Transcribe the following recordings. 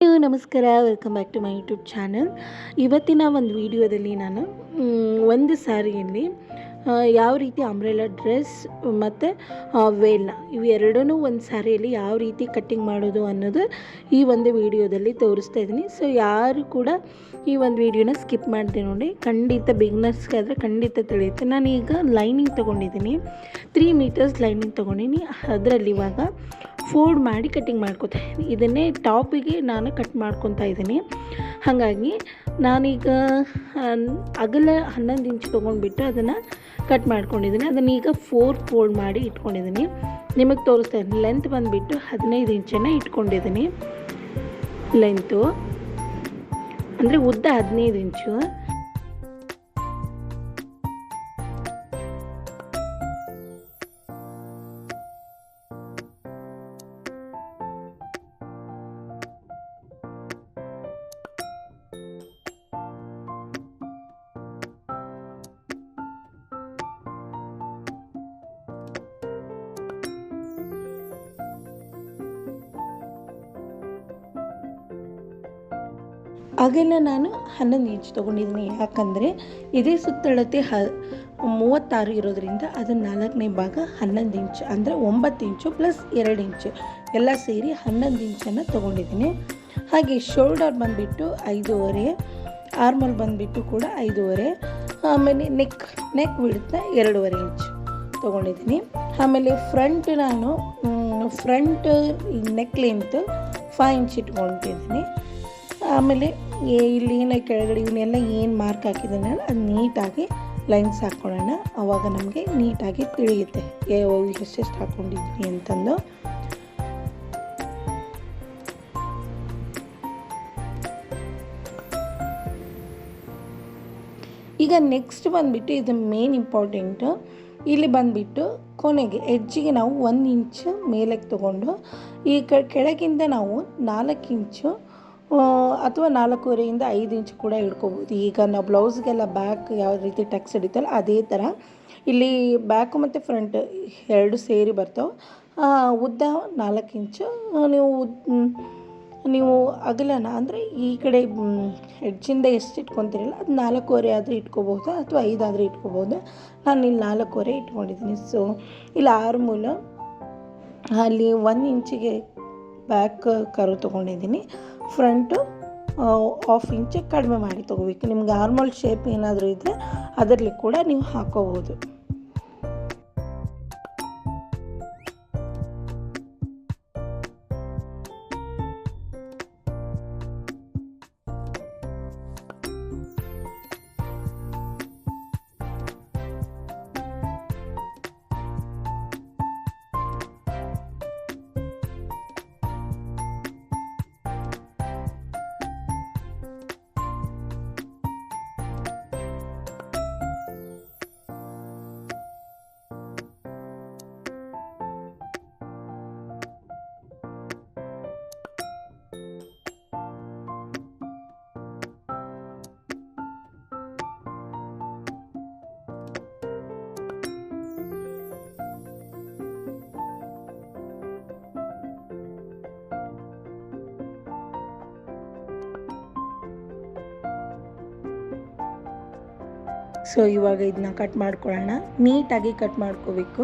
ನಮಸ್ಕಾರ, welcome back to my YouTube channel. ಇವತ್ತಿನ ಒಂದು ವಿಡಿಯೋದಲ್ಲಿ ನಾನು ಒಂದು ಸ್ಯಾರಿಯಲ್ಲಿ ಯಾವ ರೀತಿ ಅಂಬ್ರೆಲಾ ಡ್ರೆಸ್ ಮತ್ತು ವೇಲ್ನ ಇವೆರಡೂ ಒಂದು ಸ್ಯಾರಿಯಲ್ಲಿ ಯಾವ ರೀತಿ ಕಟ್ಟಿಂಗ್ ಮಾಡೋದು ಅನ್ನೋದು ಈ ಒಂದು ವಿಡಿಯೋದಲ್ಲಿ ತೋರಿಸ್ತಾ ಇದ್ದೀನಿ. ಸೊ ಯಾರು ಕೂಡ ಈ ಒಂದು ವಿಡಿಯೋನ ಸ್ಕಿಪ್ ಮಾಡಿದೆ ನೋಡಿ, ಖಂಡಿತ ಬಿಗ್ನರ್ಸ್ಗೆ ಆದರೆ ಖಂಡಿತ ತಿಳಿಯುತ್ತೆ. ನಾನೀಗ ಲೈನಿಂಗ್ ತೊಗೊಂಡಿದ್ದೀನಿ, 3 ಮೀಟರ್ಸ್ ಲೈನಿಂಗ್ ತೊಗೊಂಡಿನಿ. ಅದರಲ್ಲಿ ಇವಾಗ ಫೋಲ್ಡ್ ಮಾಡಿ ಕಟ್ಟಿಂಗ್ ಮಾಡ್ಕೊತಾ ಇದ್ದೀನಿ. ಇದನ್ನೇ ಟಾಪಿಗೆ ನಾನು ಕಟ್ ಮಾಡ್ಕೊತಾ ಇದ್ದೀನಿ. ಹಾಗಾಗಿ ನಾನೀಗ ಅಗಲ 11 ಇಂಚ್ ತೊಗೊಂಡ್ಬಿಟ್ಟು ಅದನ್ನು ಕಟ್ ಮಾಡ್ಕೊಂಡಿದ್ದೀನಿ. ಅದನ್ನು ಈಗ 4 ಫೋಲ್ಡ್ ಮಾಡಿ ಇಟ್ಕೊಂಡಿದ್ದೀನಿ. ನಿಮಗೆ ತೋರಿಸ್ತಾ ಇದ್ದೀನಿ. ಲೆಂತ್ ಬಂದುಬಿಟ್ಟು 15 ಇಂಚನ್ನು ಇಟ್ಕೊಂಡಿದ್ದೀನಿ. ಲೆಂತು ಅಂದರೆ ಉದ್ದ 15 ಇಂಚು. ಅಗಲ ನಾನು 11 ಇಂಚ್ ತೊಗೊಂಡಿದ್ದೀನಿ. ಯಾಕಂದರೆ ಇದೇ ಸುತ್ತಳತೆ 36 ಇರೋದ್ರಿಂದ ಅದನ್ನು 4ನೇ ಭಾಗ 11 ಇಂಚ್ ಅಂದರೆ 9 ಇಂಚು ಪ್ಲಸ್ 2 ಇಂಚು ಎಲ್ಲ ಸೇರಿ 11 ಇಂಚನ್ನು ತೊಗೊಂಡಿದ್ದೀನಿ. ಹಾಗೆ ಶೋಲ್ಡರ್ ಬಂದುಬಿಟ್ಟು 5.5, ಆರ್ಮಲ್ ಬಂದುಬಿಟ್ಟು ಕೂಡ 5.5. ಆಮೇಲೆ ನೆಕ್ ಬಿಡುತ್ತೆ 2.5 ಇಂಚ್ ತೊಗೊಂಡಿದ್ದೀನಿ. ಆಮೇಲೆ ಫ್ರಂಟ್ ನಾನು ನೆಕ್ ಲೆಂತ್ 5 ಇಂಚ್ ಇಟ್ಕೊಂಡಿದ್ದೀನಿ. ಆಮೇಲೆ ಇಲ್ಲಿ ಏನೋ ಕೆಳಗಡೆ ಇವನ್ನೆಲ್ಲ ಏನು ಮಾರ್ಕ್ ಹಾಕಿದ್ದಾನೆ ಅದು ನೀಟಾಗಿ ಲೈನ್ಸ್ ಹಾಕ್ಕೊಳ್ಳೋಣ. ಆವಾಗ ನಮಗೆ ನೀಟಾಗಿ ತಿಳಿಯುತ್ತೆ ಎಷ್ಟೆಷ್ಟು ಹಾಕ್ಕೊಂಡಿದ್ವಿ ಅಂತಂದು. ಈಗ ನೆಕ್ಸ್ಟ್ ಬಂದುಬಿಟ್ಟು ಇದು ಮೇನ್ ಇಂಪಾರ್ಟೆಂಟು. ಇಲ್ಲಿ ಬಂದುಬಿಟ್ಟು ಕೊನೆಗೆ ಎಡ್ಜಿಗೆ ನಾವು 1 ಇಂಚ್ ಮೇಲಕ್ಕೆ ತೊಗೊಂಡು ಈ ಕೆಳಗಿಂದ ನಾವು 4 ಇಂಚು ಅಥವಾ 4.5 5 ಇಂಚ್ ಕೂಡ ಇಟ್ಕೋಬೋದು. ಈಗ ನಾವು ಬ್ಲೌಸ್ಗೆಲ್ಲ ಬ್ಯಾಕ್ ಯಾವ ರೀತಿ ಟಕ್ಸ್ ಹಿಡಿತಲ್ಲ ಅದೇ ಥರ ಇಲ್ಲಿ ಬ್ಯಾಕು ಮತ್ತು ಫ್ರಂಟ್ 2 ಸೇರಿ ಬರ್ತಾವೆ. ಉದ್ದ 4 ಇಂಚು. ನೀವು ಅಗಲನ ಅಂದರೆ ಈ ಕಡೆ ಎಡ್ಜಿಂದ ಎಷ್ಟು ಇಟ್ಕೊತೀರಲ್ಲ ಅದು 4.5 ಆದರೆ ಇಟ್ಕೋಬೋದು ಅಥವಾ 5 ಆದರೆ ಇಟ್ಕೋಬೋದು. ನಾನು ಇಲ್ಲಿ 4.5 ಇಟ್ಕೊಂಡಿದ್ದೀನಿ. ಸೊ ಇಲ್ಲಿ ಆರ್ಮೂಲ ಅಲ್ಲಿ 1 ಇಂಚಿಗೆ ಬ್ಯಾಕ್ ಕರು ತೊಗೊಂಡಿದ್ದೀನಿ. ಫ್ರಂಟು 1/2 ಇಂಚ್ ಕಡಿಮೆ ಮಾಡಿ ತೊಗೋಬೇಕು. ನಿಮ್ಗೆ ಆರ್ಮಲ್ ಶೇಪ್ ಏನಾದರೂ ಇದ್ದರೆ ಅದರಲ್ಲಿ ಕೂಡ ನೀವು ಹಾಕೋಬೋದು. ಸೊ ಇವಾಗ ಇದನ್ನ ಕಟ್ ಮಾಡ್ಕೊಳ್ಳೋಣ. ನೀಟಾಗಿ ಕಟ್ ಮಾಡ್ಕೋಬೇಕು.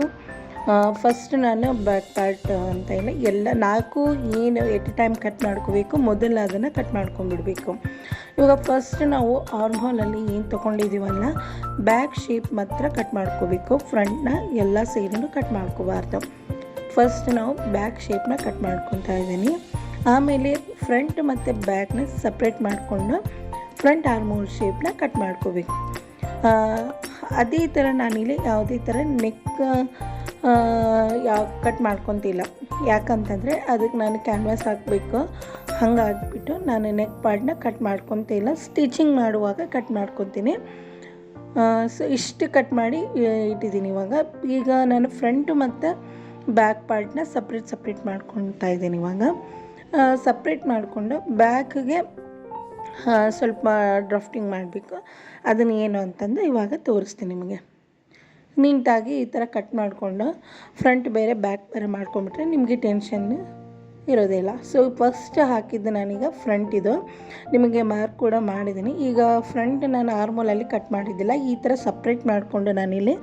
ಫಸ್ಟ್ ನಾನು ಬ್ಯಾಕ್ ಪಾರ್ಟ್ ಅಂತ ಎಲ್ಲ 4 ಏನು ಎಟ್ ಟೈಮ್ ಕಟ್ ಮಾಡ್ಕೋಬೇಕು, ಮೊದಲು ಅದನ್ನು ಕಟ್ ಮಾಡ್ಕೊಂಡ್ಬಿಡ್ಬೇಕು. ಇವಾಗ ಫಸ್ಟ್ ನಾವು ಆರ್ಮ್ಹೋಲಲ್ಲಿ ಏನು ತೊಗೊಂಡಿದ್ದೀವಲ್ಲ ಬ್ಯಾಕ್ ಶೇಪ್ ಮಾತ್ರ ಕಟ್ ಮಾಡ್ಕೋಬೇಕು. ಫ್ರಂಟ್ನ ಎಲ್ಲ ಸೈಡನ್ನು ಕಟ್ ಮಾಡ್ಕೋಬಾರ್ದು. ಫಸ್ಟ್ ನಾವು ಬ್ಯಾಕ್ ಶೇಪ್ನ ಕಟ್ ಮಾಡ್ಕೊತಾ ಇದ್ದೀನಿ. ಆಮೇಲೆ ಫ್ರಂಟ್ ಮತ್ತು ಬ್ಯಾಕ್ನ ಸಪ್ರೇಟ್ ಮಾಡಿಕೊಂಡು ಫ್ರಂಟ್ ಆರ್ಮ್ಹೋಲ್ ಶೇಪ್ನ ಕಟ್ ಮಾಡ್ಕೋಬೇಕು. ಅದೇ ಥರ ನಾನಿಲ್ಲಿ ಯಾವುದೇ ಥರ ನೆಕ್ ಕಟ್ ಮಾಡ್ಕೊತಿಲ್ಲ. ಯಾಕಂತಂದರೆ ಅದಕ್ಕೆ ನಾನು ಕ್ಯಾನ್ವಾಸ್ ಹಾಕಬೇಕು. ಹಾಗಾಗ್ಬಿಟ್ಟು ನಾನು ನೆಕ್ ಪಾರ್ಟ್ನ ಕಟ್ ಮಾಡ್ಕೊತಿಲ್ಲ. ಸ್ಟಿಚಿಂಗ್ ಮಾಡುವಾಗ ಕಟ್ ಮಾಡ್ಕೊತೀನಿ. ಸೊ ಇಷ್ಟು ಕಟ್ ಮಾಡಿ ಇಟ್ಟಿದ್ದೀನಿ. ಈಗ ನಾನು ಫ್ರಂಟು ಮತ್ತು ಬ್ಯಾಕ್ ಪಾರ್ಟ್ನ ಸಪ್ರೇಟ್ ಮಾಡ್ಕೊತಾ ಇದ್ದೀನಿ. ಇವಾಗ ಸಪ್ರೇಟ್ ಮಾಡಿಕೊಂಡು ಬ್ಯಾಕ್ಗೆ ಸ್ವಲ್ಪ ಡ್ರಾಫ್ಟಿಂಗ್ ಮಾಡಬೇಕು. ಅದನ್ನು ಏನು ಅಂತಂದು ಇವಾಗ ತೋರಿಸ್ತೀನಿ ನಿಮಗೆ. ನೀಟಾಗಿ ಈ ಥರ ಕಟ್ ಮಾಡಿಕೊಂಡು ಫ್ರಂಟ್ ಬೇರೆ ಬ್ಯಾಕ್ ಬೇರೆ ಮಾಡ್ಕೊಂಬಿಟ್ರೆ ನಿಮಗೆ ಟೆನ್ಷನ್ ಇರೋದಿಲ್ಲ. ಸೊ ಫಸ್ಟ್ ಹಾಕಿದ್ದು ನಾನೀಗ ಫ್ರಂಟ್ ಇದು ನಿಮಗೆ ಮಾರ್ಕ್ ಕೂಡ ಮಾಡಿದ್ದೀನಿ. ಈಗ ಫ್ರಂಟ್ ನಾನು ಆರ್ಮೋಲಲ್ಲಿ ಕಟ್ ಮಾಡಿದ್ದಿಲ್ಲ, ಈ ಥರ ಸಪ್ರೇಟ್ ಮಾಡಿಕೊಂಡು ನಾನಿಲ್ಲಿ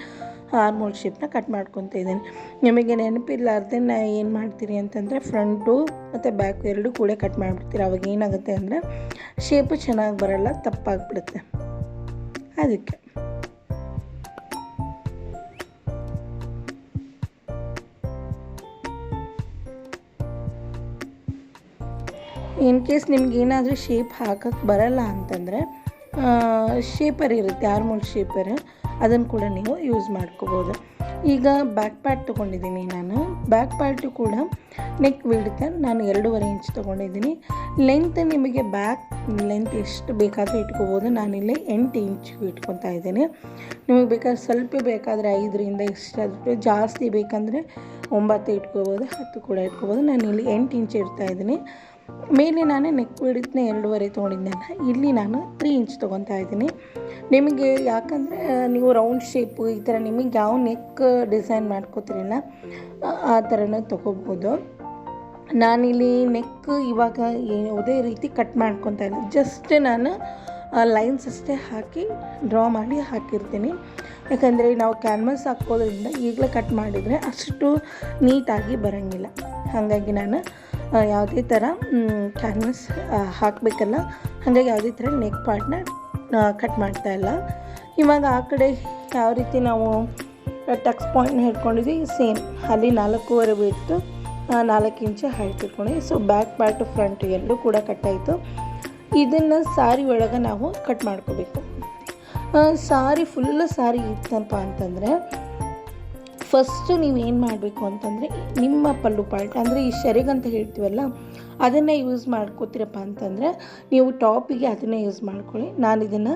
ಆರ್ಮೋಲ್ ಶೇಪ್ನ ಕಟ್ ಮಾಡ್ಕೊತಾ ಇದ್ದೀನಿ. ನಿಮಗೆ ನೆನಪಿಲ್ಲಾರ್ದೆ ನಾ ಏನು ಮಾಡ್ತೀರಿ ಅಂತಂದರೆ ಫ್ರಂಟು ಮತ್ತು ಬ್ಯಾಕು ಎರಡೂ ಕೂಡ ಕಟ್ ಮಾಡಿಬಿಡ್ತೀರಿ. ಅವಾಗ ಏನಾಗುತ್ತೆ ಅಂದರೆ ಶೇಪು ಚೆನ್ನಾಗಿ ಬರೋಲ್ಲ, ತಪ್ಪಾಗಿಬಿಡುತ್ತೆ. ಅದಕ್ಕೆ ಇನ್ ಕೇಸ್ ನಿಮ್ಗೆ ಏನಾದರೂ ಶೇಪ್ ಹಾಕೋಕ್ಕೆ ಬರಲ್ಲ ಅಂತಂದರೆ ಶೇಪರ್ ಇರುತ್ತೆ, ಆರ್ಮೋಲ್ ಶೇಪರ್, ಅದನ್ನು ಕೂಡ ನೀವು ಯೂಸ್ ಮಾಡ್ಕೋಬೋದು. ಈಗ ಬ್ಯಾಕ್ ಪಾರ್ಟ್ ತೊಗೊಂಡಿದ್ದೀನಿ ನಾನು. ಬ್ಯಾಕ್ ಪಾರ್ಟು ಕೂಡ ನೆಕ್ ವಿಡ್ತ್ ನಾನು 2.5 ಇಂಚ್ ತೊಗೊಂಡಿದ್ದೀನಿ. ಲೆಂತ್ ನಿಮಗೆ ಬ್ಯಾಕ್ ಲೆಂತ್ ಎಷ್ಟು ಬೇಕಾದರೂ ಇಟ್ಕೋಬೋದು. ನಾನಿಲ್ಲಿ 8 ಇಂಚ್ ಇಟ್ಕೊತಾ ಇದ್ದೀನಿ. ನಿಮಗೆ ಬೇಕಾದ್ರೆ ಸ್ವಲ್ಪ ಬೇಕಾದರೆ 5ರಿಂದ ಇಷ್ಟಾದರೂ, ಜಾಸ್ತಿ ಬೇಕಂದರೆ 9 ಇಟ್ಕೋಬೋದು, 10 ಕೂಡ ಇಟ್ಕೋಬೋದು. ನಾನು ಇಲ್ಲಿ 8 ಇಂಚ್ ಇಡ್ತಾ ಇದ್ದೀನಿ. ಮೇಲೆ ನಾನು ನೆಕ್ ವಿಡ್ತ್ನ 2.5 ತೊಗೊಂಡಿದ್ದೆನಲ್ಲ, ಇಲ್ಲಿ ನಾನು 3 ಇಂಚ್ ತೊಗೊತಾ ಇದ್ದೀನಿ. ನಿಮಗೆ ಯಾಕಂದರೆ ನೀವು ರೌಂಡ್ ಶೇಪು ಈ ಥರ ನಿಮಗೆ ಯಾವ ನೆಕ್ ಡಿಸೈನ್ ಮಾಡ್ಕೋತೀರಲ್ಲ ಆ ಥರನೂ ತೊಗೋಬೋದು. ನಾನಿಲ್ಲಿ ನೆಕ್ ಇವಾಗ ಯಾವುದೇ ರೀತಿ ಕಟ್ ಮಾಡ್ಕೊತಾ ಇಲ್ಲ, ಜಸ್ಟ್ ನಾನು ಲೈನ್ಸ್ ಅಷ್ಟೇ ಹಾಕಿ ಡ್ರಾ ಮಾಡಿ ಹಾಕಿರ್ತೀನಿ. ಯಾಕಂದರೆ ನಾವು ಕ್ಯಾನ್ವಾಸ್ ಹಾಕೋದ್ರಿಂದ ಈಗಲೇ ಕಟ್ ಮಾಡಿದರೆ ಅಷ್ಟು ನೀಟಾಗಿ ಬರೋಂಗಿಲ್ಲ. ಹಾಗಾಗಿ ನಾನು ಯಾವುದೇ ಥರ ಕ್ಯಾನ್ವಾಸ್ ಹಾಕಬೇಕಲ್ಲ, ಹಾಗಾಗಿ ಯಾವುದೇ ಥರ ನೆಕ್ ಪಾರ್ಟ್ನ ಕಟ್ ಮಾಡ್ತಾಯಿಲ್ಲ. ಇವಾಗ ಆ ಕಡೆ ಯಾವ ರೀತಿ ನಾವು ಟಕ್ಸ್ ಪಾಯಿಂಟ್ನ ಹಿಡ್ಕೊಂಡಿದ್ವಿ, ಸೇಮ್ ಅಲ್ಲಿ 4.5 ಬಿಟ್ಟು 4 ಇಂಚ್ ಹೈಟ್ ಇಟ್ಕೊಂಡಿದ್ವಿ. ಸೊ ಬ್ಯಾಕ್ ಪಾರ್ಟು ಫ್ರಂಟ್ ಎರಡೂ ಕೂಡ ಕಟ್ಟಾಯಿತು. ಇದನ್ನು ಸಾರಿ ಒಳಗೆ ನಾವು ಕಟ್ ಮಾಡ್ಕೋಬೇಕು. ಸಾರಿ ಫುಲ್ಲು ಸಾರಿ ಇತ್ತಪ್ಪ ಅಂತಂದರೆ ಫಸ್ಟು ನೀವೇನು ಮಾಡಬೇಕು ಅಂತಂದರೆ ನಿಮ್ಮ ಪಲ್ಲು ಪಾರ್ಟ್ ಅಂದರೆ ಈ ಶೆರಗಂತ ಹೇಳ್ತೀವಲ್ಲ ಅದನ್ನು ಯೂಸ್ ಮಾಡ್ಕೋತೀರಪ್ಪ ಅಂತಂದರೆ ನೀವು ಟಾಪಿಗೆ ಅದನ್ನೇ ಯೂಸ್ ಮಾಡ್ಕೊಳ್ಳಿ. ನಾನು ಇದನ್ನು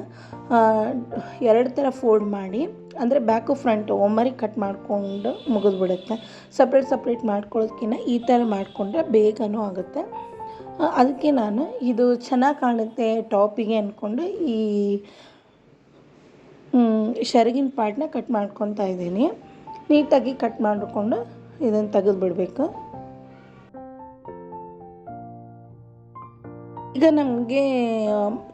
2 ಥರ ಫೋಲ್ಡ್ ಮಾಡಿ, ಅಂದರೆ ಬ್ಯಾಕು ಫ್ರಂಟು ಒಮ್ಮರಿ ಕಟ್ ಮಾಡಿಕೊಂಡು ಮುಗಿದ್ಬಿಡುತ್ತೆ. ಸಪ್ರೇಟ್ ಮಾಡ್ಕೊಳ್ಳೋದಕ್ಕಿಂತ ಈ ಥರ ಮಾಡಿಕೊಂಡ್ರೆ ಬೇಗನೂ ಆಗುತ್ತೆ. ಅದಕ್ಕೆ ನಾನು ಇದು ಚೆನ್ನಾಗಿ ಕಾಣುತ್ತೆ ಟಾಪಿಗೆ ಅಂದ್ಕೊಂಡು ಈ ಶೆರಗಿನ ಪಾರ್ಟ್ನ ಕಟ್ ಮಾಡ್ಕೊತಾ ಇದ್ದೀನಿ. ನೀಟಾಗಿ ಕಟ್ ಮಾಡಿಕೊಂಡು ಇದನ್ನು ತೆಗೆದುಬಿಡಬೇಕು. ಈಗ ನಮಗೆ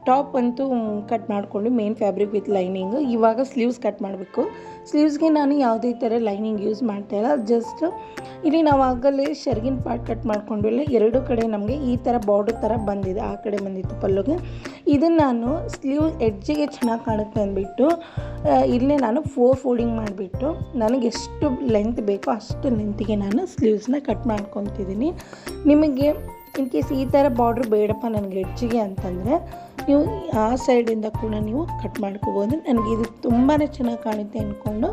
ಟಾಪ್ ಅಂತೂ ಕಟ್ ಮಾಡಿಕೊಂಡು ಮೇನ್ ಫ್ಯಾಬ್ರಿಕ್ ವಿತ್ ಲೈನಿಂಗ್. ಇವಾಗ ಸ್ಲೀವ್ಸ್ ಕಟ್ ಮಾಡಬೇಕು. ಸ್ಲೀವ್ಸ್ಗೆ ನಾನು ಯಾವುದೇ ಥರ ಲೈನಿಂಗ್ ಯೂಸ್ ಮಾಡ್ತಾಯಿಲ್ಲ. ಜಸ್ಟ್ ಇಲ್ಲಿ ನಾವು ಆಗಲೇ ಶೆರಗಿನ ಪಾರ್ಟ್ ಕಟ್ ಮಾಡ್ಕೊಂಡ್ವಿಲ್ಲ, ಎರಡೂ ಕಡೆ ನಮಗೆ ಈ ಥರ ಬಾರ್ಡರ್ ಥರ ಬಂದಿದೆ, ಆ ಕಡೆ ಬಂದಿತ್ತು ಪಲ್ಲುಗೆ. ಇದನ್ನು ನಾನು ಸ್ಲೀವ್ ಎಡ್ಜಿಗೆ ಚೆನ್ನಾಗಿ ಕಾಣುತ್ತೆ ಅಂದ್ಬಿಟ್ಟು ಇಲ್ಲೇ ನಾನು 4 ಫೋಲ್ಡಿಂಗ್ ಮಾಡಿಬಿಟ್ಟು ನನಗೆ ಎಷ್ಟು ಲೆಂತ್ ಬೇಕೋ ಅಷ್ಟು ಲೆಂತಿಗೆ ನಾನು ಸ್ಲೀವ್ಸ್ನ ಕಟ್ ಮಾಡ್ಕೊತಿದ್ದೀನಿ. ನಿಮಗೆ ಇನ್ ಕೇಸ್ ಈ ಥರ ಬಾರ್ಡ್ರ್ ಬೇಡಪ್ಪ ನನಗೆ ಎಡ್ಜಿಗೆ ಅಂತಂದರೆ ನೀವು ಆ ಸೈಡಿಂದ ಕೂಡ ನೀವು ಕಟ್ ಮಾಡ್ಕೋಬೋದು. ನನಗೆ ಇದು ತುಂಬಾ ಚೆನ್ನಾಗಿ ಕಾಣುತ್ತೆ ಅಂದ್ಕೊಂಡು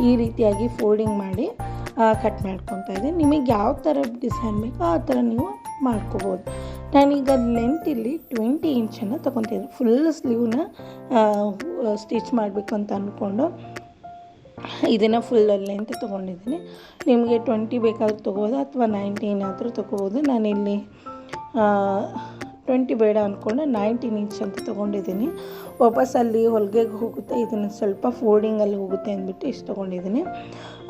ಈ ರೀತಿಯಾಗಿ ಫೋಲ್ಡಿಂಗ್ ಮಾಡಿ ಕಟ್ ಮಾಡ್ಕೊತಾ ಇದ್ದೀನಿ. ನಿಮಗೆ ಯಾವ ಥರ ಡಿಸೈನ್ ಬೇಕೋ ಆ ಥರ ನೀವು ಮಾಡ್ಕೋಬೋದು. ನಾನೀಗ ಲೆಂತ್ ಇಲ್ಲಿ 20 ಇಂಚನ್ನು ತೊಗೊತಿದ್ದೀನಿ. ಫುಲ್ ಸ್ಲೀವ್ನ ಸ್ಟಿಚ್ ಮಾಡಬೇಕು ಅಂತ ಅಂದ್ಕೊಂಡು ಇದನ್ನು ಫುಲ್ ಲೆಂತ್ ತೊಗೊಂಡಿದ್ದೀನಿ. ನಿಮಗೆ 20 ಬೇಕಾದರೂ ತೊಗೋಬೋದು ಅಥವಾ 19 ಆದರೂ ತೊಗೋಬೋದು. ನಾನಿಲ್ಲಿ 20 ಬೇಡ ಅಂದ್ಕೊಂಡು 19 ಇಂಚ್ ಅಂತ ತೊಗೊಂಡಿದ್ದೀನಿ. ವಾಪಸ್ ಅಲ್ಲಿ ಹೊಲಿಗೆಗೆ ಹೋಗುತ್ತೆ, ಇದನ್ನು ಸ್ವಲ್ಪ ಫೋಲ್ಡಿಂಗಲ್ಲಿ ಹೋಗುತ್ತೆ ಅಂದ್ಬಿಟ್ಟು ಇಷ್ಟು ತೊಗೊಂಡಿದ್ದೀನಿ.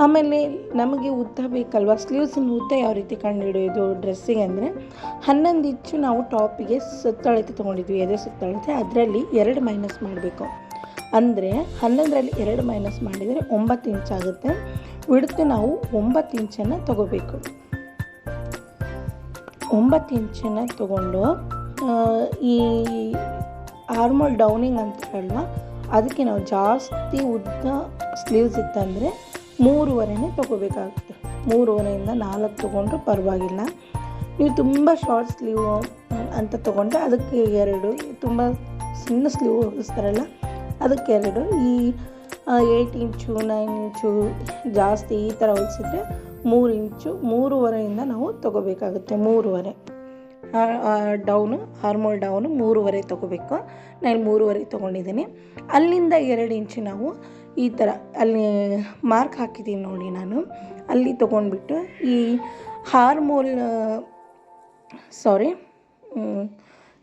ಆಮೇಲೆ ನಮಗೆ ಉದ್ದ ಬೇಕಲ್ವ, ಸ್ಲೀವ್ಸಿನ ಉದ್ದ ಯಾವ ರೀತಿ ಕಂಡುಹಿಡಿಯೋದು ಡ್ರೆಸ್ಸಿಗೆ ಅಂದರೆ 11 ಇಂಚು ನಾವು ಟಾಪಿಗೆ ಸುತ್ತಳತೆ ತೊಗೊಂಡಿದ್ವಿ, ಎದೆ ಸುತ್ತಳತೆ. ಅದರಲ್ಲಿ 2 ಮೈನಸ್ ಮಾಡಬೇಕು. ಅಂದರೆ 11ರಲ್ಲಿ 2 ಮೈನಸ್ ಮಾಡಿದರೆ 9 ಇಂಚ್ ಆಗುತ್ತೆ. ವಿಡ್ತ್ ನಾವು 9 ಇಂಚನ್ನು ತೊಗೋಬೇಕು. 9 ಇಂಚನ್ನು ತೊಗೊಂಡು ಈ ಆರ್ಮೋಲ್ ಡೌನಿಂಗ್ ಅಂತಾರಲ್ವ ಅದಕ್ಕೆ ನಾವು ಜಾಸ್ತಿ ಉದ್ದ ಸ್ಲೀವ್ಸ್ ಇತ್ತಂದರೆ 3.5 ತೊಗೋಬೇಕಾಗುತ್ತೆ. 3.5ರಿಂದ 4 ತೊಗೊಂಡ್ರೆ ಪರವಾಗಿಲ್ಲ. ನೀವು ತುಂಬ ಶಾರ್ಟ್ ಸ್ಲೀವ್ ಅಂತ ತೊಗೊಂಡ್ರೆ ಅದಕ್ಕೆ 2, ತುಂಬ ಸಣ್ಣ ಸ್ಲೀವ್ ಹೊಲಿಸ್ತಾರಲ್ಲ ಅದಕ್ಕೆ 2, ಈ 8 ಇಂಚು 9 ಇಂಚು ಜಾಸ್ತಿ ಈ ಥರ ಹೊಲಿಸಿದ್ರೆ 3 ಇಂಚು 3.5ರಿಂದ ನಾವು ತೊಗೋಬೇಕಾಗುತ್ತೆ. 3.5 ಡೌನು ಆರ್ಮೋಲ್ ಡೌನು 3.5 ತೊಗೋಬೇಕು. ನಾನು 3.5 ತೊಗೊಂಡಿದ್ದೀನಿ. ಅಲ್ಲಿಂದ 2 ಇಂಚು ನಾವು ಈ ಥರ ಅಲ್ಲಿ ಮಾರ್ಕ್ ಹಾಕಿದ್ದೀನಿ ನೋಡಿ, ನಾನು ಅಲ್ಲಿ ತೊಗೊಂಡ್ಬಿಟ್ಟು ಈ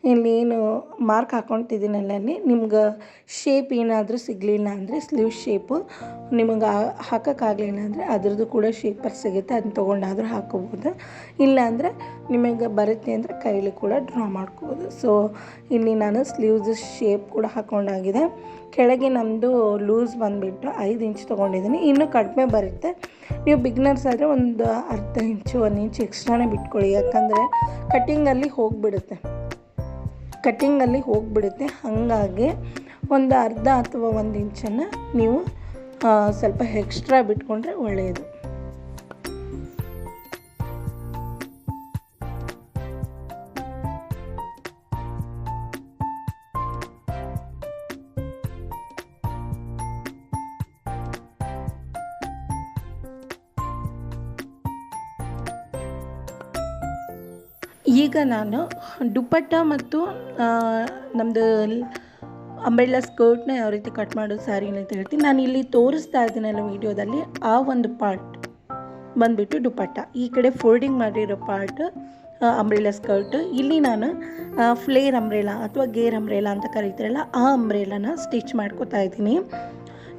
ಇಲ್ಲೇನು ಮಾರ್ಕ್ ಹಾಕ್ಕೊತಿದ್ದೀನಲ್ಲ ಅಲ್ಲಿ ನಿಮ್ಗೆ ಶೇಪ್ ಏನಾದರೂ ಸಿಗಲಿಲ್ಲ ಅಂದರೆ ಸ್ಲೀವ್ ಶೇಪು ನಿಮಗೆ ಹಾಕೋಕ್ಕಾಗಲಿಲ್ಲ ಅಂದರೆ ಅದ್ರದ್ದು ಕೂಡ ಶೇಪರ್ ಸಿಗುತ್ತೆ, ಅದನ್ನ ತೊಗೊಂಡಾದರೂ ಹಾಕೋಬೋದು. ಇಲ್ಲಾಂದರೆ ನಿಮಗೆ ಬರುತ್ತೆ ಅಂದರೆ ಕೈಲಿ ಕೂಡ ಡ್ರಾ ಮಾಡ್ಕೋಬೋದು. ಸೊ ಇಲ್ಲಿ ನಾನು ಸ್ಲೀವ್ಸ್ ಶೇಪ್ ಕೂಡ ಹಾಕ್ಕೊಂಡಾಗಿದೆ. ಕೆಳಗೆ ನಮ್ಮದು ಲೂಸ್ ಬಂದುಬಿಟ್ಟು 5 ಇಂಚ್ ತೊಗೊಂಡಿದ್ದೀನಿ. ಇನ್ನೂ ಕಡಿಮೆ ಬರುತ್ತೆ. ನೀವು ಬಿಗ್ನರ್ಸ್ ಆದರೆ ಒಂದು ಅರ್ಧ ಇಂಚು 1 ಇಂಚ್ ಎಕ್ಸ್ಟ್ರಾನೇ ಬಿಟ್ಕೊಳ್ಳಿ, ಯಾಕಂದರೆ ಕಟ್ಟಿಂಗಲ್ಲಿ ಹೋಗಿಬಿಡುತ್ತೆ. ಹಾಗಾಗಿ ಒಂದು ಅರ್ಧ ಅಥವಾ 1 ಇಂಚನ್ನು ನೀವು ಸ್ವಲ್ಪ ಎಕ್ಸ್ಟ್ರಾ ಬಿಟ್ಕೊಂಡ್ರೆ ಒಳ್ಳೆಯದು. ಈಗ ನಾನು ದುಪ್ಪಟ್ಟ ಮತ್ತು ನಮ್ಮದು ಅಂಬ್ರೆಲಾ ಸ್ಕರ್ಟ್ನ ಯಾವ ರೀತಿ ಕಟ್ ಮಾಡೋದು ಸ್ಯಾರಿನ ಅಂತ ಹೇಳ್ತೀನಿ. ನಾನು ಇಲ್ಲಿ ತೋರಿಸ್ತಾ ಇದ್ದೀನಲ್ಲ ವೀಡಿಯೋದಲ್ಲಿ, ಆ ಒಂದು ಪಾರ್ಟ್ ಬಂದುಬಿಟ್ಟು ದುಪ್ಪಟ್ಟ. ಈ ಕಡೆ ಫೋಲ್ಡಿಂಗ್ ಮಾಡಿರೋ ಪಾರ್ಟ್ ಅಂಬ್ರೆಲಾ ಸ್ಕರ್ಟ್. ಇಲ್ಲಿ ನಾನು ಫ್ಲೇರ್ ಅಂಬ್ರೆಲಾ ಅಥವಾ ಗೇರ್ ಅಂಬ್ರೆಲಾ ಅಂತ ಕರೀತಾರಲ್ಲ, ಆ ಅಂಬ್ರೆಲಾನ ಸ್ಟಿಚ್ ಮಾಡ್ಕೋತಾ ಇದ್ದೀನಿ.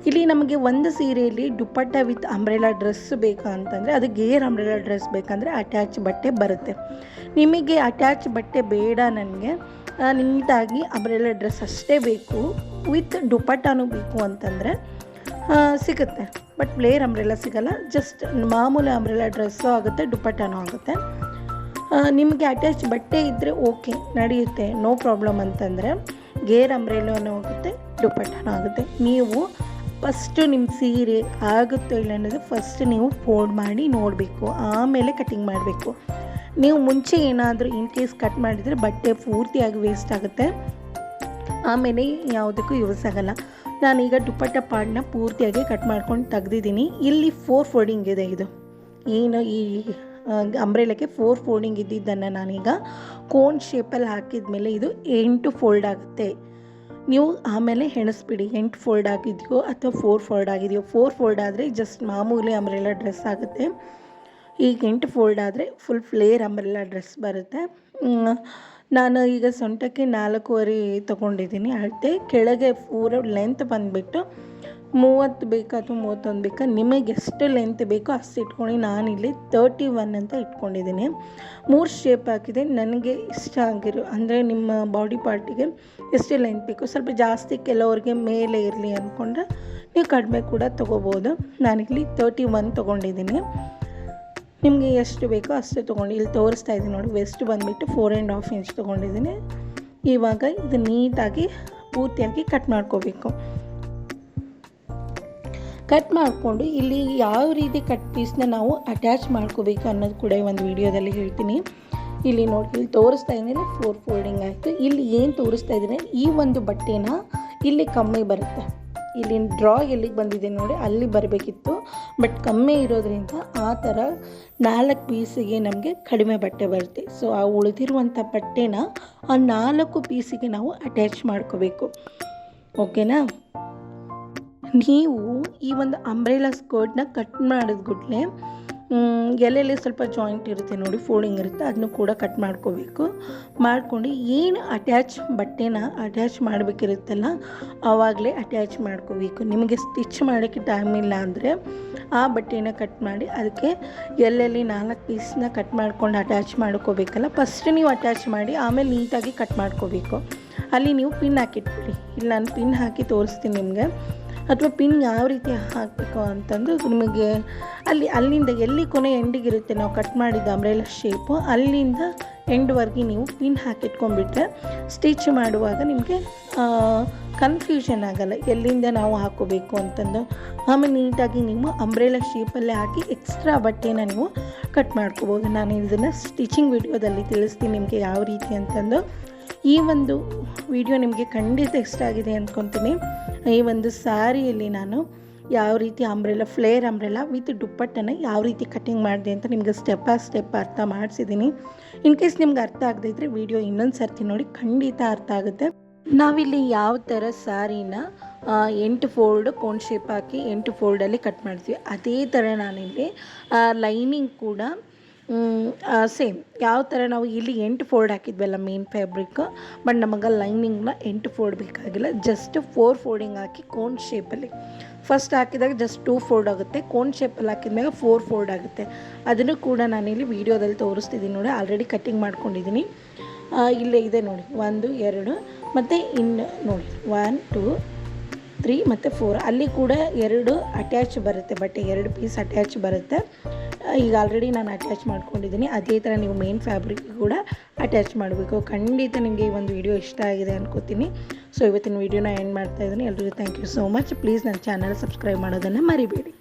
ಇಲ್ಲಿ ನಮಗೆ ಒಂದು ಸೀರೆಯಲ್ಲಿ ದುಪ್ಪಟ್ಟ ವಿತ್ ಅಂಬ್ರೆಲಾ ಡ್ರೆಸ್ ಬೇಕಾ ಅಂತಂದರೆ, ಅದು ಗೇರ್ ಅಂಬ್ರೆಲಾ ಡ್ರೆಸ್ ಬೇಕಂದರೆ ಅಟ್ಯಾಚ್ ಬಟ್ಟೆ ಬರುತ್ತೆ. ನಿಮಗೆ ಅಟ್ಯಾಚ್ ಬಟ್ಟೆ ಬೇಡ, ನನಗೆ ನೀಟಾಗಿ ಅಂಬ್ರೆಲಾ ಡ್ರೆಸ್ ಅಷ್ಟೇ ಬೇಕು ವಿತ್ ದುಪ್ಪಟ್ಟನೂ ಬೇಕು ಅಂತಂದರೆ ಸಿಗುತ್ತೆ. ಬಟ್ ಫ್ಲೇರ್ ಅಂಬ್ರೆಲಾ ಸಿಗೋಲ್ಲ, ಜಸ್ಟ್ ಮಾಮೂಲಿ ಅಂಬ್ರೆಲಾ ಡ್ರೆಸ್ಸು ಆಗುತ್ತೆ, ದುಪ್ಪಟ್ಟನೂ ಆಗುತ್ತೆ. ನಿಮಗೆ ಅಟ್ಯಾಚ್ ಬಟ್ಟೆ ಇದ್ದರೆ ಓಕೆ, ನಡೆಯುತ್ತೆ, ನೋ ಪ್ರಾಬ್ಲಮ್. ಅಂತಂದರೆ ಗೇರ್ ಅಂಬ್ರೆಲಾನೂ ಆಗುತ್ತೆ, ದುಪ್ಪಟ್ಟನೂ ಆಗುತ್ತೆ. ನೀವು ಫಸ್ಟು ನಿಮ್ಮ ಸೀರೆ ಆಗುತ್ತೋ ಇಲ್ಲ ಅನ್ನೋದು ಫಸ್ಟ್ ನೀವು ಫೋಲ್ಡ್ ಮಾಡಿ ನೋಡಬೇಕು, ಆಮೇಲೆ ಕಟ್ಟಿಂಗ್ ಮಾಡಬೇಕು. ನೀವು ಮುಂಚೆ ಏನಾದರೂ ಇನ್ ಕೇಸ್ ಕಟ್ ಮಾಡಿದರೆ ಬಟ್ಟೆ ಪೂರ್ತಿಯಾಗಿ ವೇಸ್ಟ್ ಆಗುತ್ತೆ, ಆಮೇಲೆ ಯಾವುದಕ್ಕೂ ಯೂಸ್ ಆಗೋಲ್ಲ. ನಾನೀಗ ದುಪ್ಪಟ್ಟ ಪಾರ್ಟ್ನ ಪೂರ್ತಿಯಾಗಿ ಕಟ್ ಮಾಡ್ಕೊಂಡು ತೆಗ್ದಿದ್ದೀನಿ. ಇಲ್ಲಿ 4 ಫೋಲ್ಡಿಂಗ್ ಇದೆ. ಇದು ಏನು ಈ ಅಂಬ್ರೆಲಾಕ್ಕೆ 4 ಫೋಲ್ಡಿಂಗ್ ಇದ್ದಿದ್ದನ್ನು ನಾನೀಗ ಕೋನ್ ಶೇಪಲ್ಲಿ ಹಾಕಿದ ಮೇಲೆ ಇದು 8 ಫೋಲ್ಡ್ ಆಗುತ್ತೆ. ನೀವು ಆಮೇಲೆ ಎಣಿಸ್ಬಿಡಿ 8 ಫೋಲ್ಡ್ ಆಗಿದೆಯೋ ಅಥವಾ 4 ಫೋಲ್ಡ್ ಆಗಿದೆಯೋ. 4 ಫೋಲ್ಡ್ ಆದರೆ ಜಸ್ಟ್ ಮಾಮೂಲಿ ಅಂಬ್ರೆಲಾ ಡ್ರೆಸ್ ಆಗುತ್ತೆ. ಈಗ 8 ಫೋಲ್ಡ್ ಆದರೆ ಫುಲ್ ಫ್ಲೇರ್ ಅಂಬ್ರೆಲಾ ಡ್ರೆಸ್ ಬರುತ್ತೆ. ನಾನು ಈಗ ಸೊಂಟಕ್ಕೆ 4.5 ತೊಗೊಂಡಿದ್ದೀನಿ ಅಳತೆ. ಕೆಳಗೆ ಪೂರ ಲೆಂತ್ ಬಂದುಬಿಟ್ಟು 30 ಬೇಕಾ ಅಥವಾ 31 ಬೇಕಾ, ನಿಮಗೆ ಎಷ್ಟು ಲೆಂತ್ ಬೇಕೋ ಅಷ್ಟು ಇಟ್ಕೊಂಡು ನಾನಿಲ್ಲಿ 31 ಅಂತ ಇಟ್ಕೊಂಡಿದ್ದೀನಿ. 3 ಶೇಪ್ ಹಾಕಿದೆ. ನನಗೆ ಇಷ್ಟ ಆಗಿರೋ ಅಂದರೆ ನಿಮ್ಮ ಬಾಡಿ ಪಾರ್ಟಿಗೆ ಎಷ್ಟು ಲೆಂತ್ ಬೇಕೋ, ಸ್ವಲ್ಪ ಜಾಸ್ತಿ ಕೆಲವ್ರಿಗೆ ಮೇಲೆ ಇರಲಿ ಅಂದ್ಕೊಂಡ್ರೆ ನೀವು ಕಡಿಮೆ ಕೂಡ ತೊಗೋಬೋದು. ನಾನಿಲ್ಲಿ 31 ತೊಗೊಂಡಿದ್ದೀನಿ. ನಿಮಗೆ ಎಷ್ಟು ಬೇಕೋ ಅಷ್ಟು ತೊಗೊಂಡು ಇಲ್ಲಿ ತೋರಿಸ್ತಾ ಇದ್ದೀನಿ ನೋಡಿ. ವೆಸ್ಟ್ ಬಂದುಬಿಟ್ಟು 4.5 ಇಂಚ್ ತೊಗೊಂಡಿದ್ದೀನಿ. ಇವಾಗ ಇದು ನೀಟಾಗಿ ಪೂರ್ತಿಯಾಗಿ ಕಟ್ ಮಾಡ್ಕೋಬೇಕು. ಕಟ್ ಮಾಡಿಕೊಂಡು ಇಲ್ಲಿ ಯಾವ ರೀತಿ ಕಟ್ ಪೀಸ್ನ ನಾವು ಅಟ್ಯಾಚ್ ಮಾಡ್ಕೋಬೇಕು ಅನ್ನೋದು ಕೂಡ ಒಂದು ವಿಡಿಯೋದಲ್ಲಿ ಹೇಳ್ತೀನಿ. ಇಲ್ಲಿ ನೋಡಿ, ಇಲ್ಲಿ ತೋರಿಸ್ತಾ ಇದ್ದೀನಿ 4 ಫೋಲ್ಡಿಂಗ್ ಆಯಿತು. ಇಲ್ಲಿ ಏನು ತೋರಿಸ್ತಾ ಇದ್ದೀನಿ, ಈ ಒಂದು ಬಟ್ಟೆನ ಇಲ್ಲಿ ಕಮ್ಮಿ ಬರುತ್ತೆ. ಇಲ್ಲಿ ಡ್ರಾ ಎಲ್ಲಿಗೆ ಬಂದಿದೆ ನೋಡಿ, ಅಲ್ಲಿ ಬರಬೇಕಿತ್ತು. ಬಟ್ ಕಮ್ಮಿ ಇರೋದ್ರಿಂದ ಆ ಥರ 4 ಪೀಸಿಗೆ ನಮಗೆ ಕಡಿಮೆ ಬಟ್ಟೆ ಬರುತ್ತೆ. ಸೊ ಆ ಉಳಿದಿರುವಂಥ ಬಟ್ಟೆನ ಆ 4 ಪೀಸಿಗೆ ನಾವು ಅಟ್ಯಾಚ್ ಮಾಡ್ಕೋಬೇಕು. ಓಕೆನಾ? ನೀವು ಈ ಒಂದು ಅಂಬ್ರೆಲಾ ಸ್ಕರ್ಟ್ನ ಕಟ್ ಮಾಡಿದ ಕೂಡಲೇ ಎಲ್ಲೆಲ್ಲಿ ಸ್ವಲ್ಪ ಜಾಯಿಂಟ್ ಇರುತ್ತೆ ನೋಡಿ, ಫೋಲ್ಡಿಂಗ್ ಇರುತ್ತೆ, ಅದನ್ನು ಕೂಡ ಕಟ್ ಮಾಡ್ಕೋಬೇಕು. ಮಾಡಿಕೊಂಡು ಏನು ಬಟ್ಟೆನ ಅಟ್ಯಾಚ್ ಮಾಡಬೇಕಿರುತ್ತಲ್ಲ ಆವಾಗಲೇ ಅಟ್ಯಾಚ್ ಮಾಡ್ಕೋಬೇಕು. ನಿಮಗೆ ಸ್ಟಿಚ್ ಮಾಡೋಕ್ಕೆ ಟೈಮ್ ಇಲ್ಲ ಅಂದರೆ ಆ ಬಟ್ಟೆನ ಕಟ್ ಮಾಡಿ ಅದಕ್ಕೆ ಎಲ್ಲೆಲ್ಲಿ 4 ಪೀಸ್ನ ಕಟ್ ಮಾಡ್ಕೊಂಡು ಅಟ್ಯಾಚ್ ಮಾಡ್ಕೋಬೇಕಲ್ಲ, ಫಸ್ಟ್ ನೀವು ಅಟ್ಯಾಚ್ ಮಾಡಿ ಆಮೇಲೆ ನೀಟಾಗಿ ಕಟ್ ಮಾಡ್ಕೋಬೇಕು. ಅಲ್ಲಿ ನೀವು ಪಿನ್ ಹಾಕಿಟ್ಬಿಡಿ. ಇಲ್ಲಿ ನಾನು ಪಿನ್ ಹಾಕಿ ತೋರಿಸ್ತೀನಿ ನಿಮಗೆ. ಅಥವಾ ಪಿನ್ ಯಾವ ರೀತಿ ಹಾಕಬೇಕು ಅಂತಂದು ನಿಮಗೆ ಅಲ್ಲಿಂದ ಎಲ್ಲಿ ಕೊನೆ ಎಂಡಿಗಿರುತ್ತೆ ನಾವು ಕಟ್ ಮಾಡಿದ ಅಂಬ್ರೆಲಾ ಶೇಪು, ಅಲ್ಲಿಂದ ಎಂಡ್ವರೆಗೆ ನೀವು ಪಿನ್ ಹಾಕಿಟ್ಕೊಂಡ್ಬಿಟ್ರೆ ಸ್ಟಿಚ್ ಮಾಡುವಾಗ ನಿಮಗೆ ಕನ್ಫ್ಯೂಷನ್ ಆಗೋಲ್ಲ ಎಲ್ಲಿಂದ ನಾವು ಹಾಕೋಬೇಕು ಅಂತಂದು. ಆಮೇಲೆ ನೀಟಾಗಿ ನೀವು ಅಂಬ್ರೆಲಾ ಶೇಪಲ್ಲೇ ಹಾಕಿ ಎಕ್ಸ್ಟ್ರಾ ಬಟ್ಟೆನ ನೀವು ಕಟ್ ಮಾಡ್ಕೋಬೋದು. ನಾನು ಇದನ್ನು ಸ್ಟಿಚಿಂಗ್ ವಿಡಿಯೋದಲ್ಲಿ ತಿಳಿಸ್ತೀನಿ ನಿಮಗೆ ಯಾವ ರೀತಿ ಅಂತಂದು. ಈ ಒಂದು ವಿಡಿಯೋ ನಿಮಗೆ ಖಂಡಿತ ಇಷ್ಟ ಆಗಿದೆ ಅಂದ್ಕೊತೀನಿ. ಈ ಒಂದು ಸ್ಯಾರಿಯಲ್ಲಿ ನಾನು ಯಾವ ರೀತಿ ಫ್ಲೇರ್ ಅಂಬ್ರೆಲಾ ವಿತ್ ದುಪ್ಪಟ್ಟನ ಯಾವ ರೀತಿ ಕಟ್ಟಿಂಗ್ ಮಾಡಿದೆ ಅಂತ ನಿಮಗೆ ಸ್ಟೆಪ್ ಬೈ ಸ್ಟೆಪ್ ಅರ್ಥ ಮಾಡಿಸಿದ್ದೀನಿ. ಇನ್ ಕೇಸ್ ನಿಮ್ಗೆ ಅರ್ಥ ಆಗದೇ ಇದ್ದರೆ ವಿಡಿಯೋ ಇನ್ನೊಂದು ಸರ್ತಿ ನೋಡಿ, ಖಂಡಿತ ಅರ್ಥ ಆಗುತ್ತೆ. ನಾವಿಲ್ಲಿ ಯಾವ ಥರ ಸ್ಯಾರಿನ 8 ಫೋಲ್ಡ್ ಕೋನ್ ಶೇಪ್ ಹಾಕಿ 8 ಫೋಲ್ಡಲ್ಲಿ ಕಟ್ ಮಾಡ್ತೀವಿ, ಅದೇ ಥರ ನಾನಿಲ್ಲಿ ಲೈನಿಂಗ್ ಕೂಡ ಸೇಮ್ ಯಾವ ಥರ ನಾವು ಇಲ್ಲಿ 8 ಫೋಲ್ಡ್ ಹಾಕಿದ್ವಲ್ಲ ಮೇನ್ ಫ್ಯಾಬ್ರಿಕ್, ಬಟ್ ನಮಗೆ ಲೈನಿಂಗ್ನ 8 ಫೋಲ್ಡ್ ಬೇಕಾಗಿಲ್ಲ, ಜಸ್ಟ್ 4 ಫೋಲ್ಡಿಂಗ್ ಹಾಕಿ ಕೋನ್ ಶೇಪಲ್ಲಿ ಫಸ್ಟ್ ಹಾಕಿದಾಗ ಜಸ್ಟ್ 2 ಫೋಲ್ಡ್ ಆಗುತ್ತೆ, ಕೋನ್ ಶೇಪಲ್ಲಿ ಹಾಕಿದ್ಮೇಲೆ 4 ಫೋಲ್ಡ್ ಆಗುತ್ತೆ. ಅದನ್ನು ಕೂಡ ನಾನಿಲ್ಲಿ ವೀಡಿಯೋದಲ್ಲಿ ತೋರಿಸ್ತಿದ್ದೀನಿ ನೋಡಿ, ಆಲ್ರೆಡಿ ಕಟ್ಟಿಂಗ್ ಮಾಡ್ಕೊಂಡಿದ್ದೀನಿ. ಇಲ್ಲೇ ಇದೆ ನೋಡಿ 1 2 ಮತ್ತು ಇನ್ನು ನೋಡಿ 1 2 3 ಮತ್ತು 4 ಅಲ್ಲಿ ಕೂಡ 2 ಅಟ್ಯಾಚ್ ಬರುತ್ತೆ, ಬಟ್ಟೆ 2 ಪೀಸ್ ಅಟ್ಯಾಚ್ ಬರುತ್ತೆ. ಈಗ ಆಲ್ರೆಡಿ ನಾನು ಅಟ್ಯಾಚ್ ಮಾಡ್ಕೊಂಡಿದ್ದೀನಿ. ಅದೇ ಥರ ನೀವು ಮೇನ್ ಫ್ಯಾಬ್ರಿಕ್ ಕೂಡ ಅಟ್ಯಾಚ್ ಮಾಡಬೇಕು. ಖಂಡಿತ ನಿಮಗೆ ಈ ಒಂದು ವಿಡಿಯೋ ಇಷ್ಟ ಆಗಿದೆ ಅನ್ಕೋತೀನಿ. ಸೊ ಇವತ್ತಿನ ವೀಡಿಯೋನ ಎಂಡ್ ಮಾಡ್ತಾಯಿದ್ದೀನಿ. ಎಲ್ರಿಗೂ thank you so much. Please ನನ್ನ ಚಾನಲ್ ಸಬ್ಸ್ಕ್ರೈಬ್ ಮಾಡೋದನ್ನು ಮರಿಬೇಡಿ.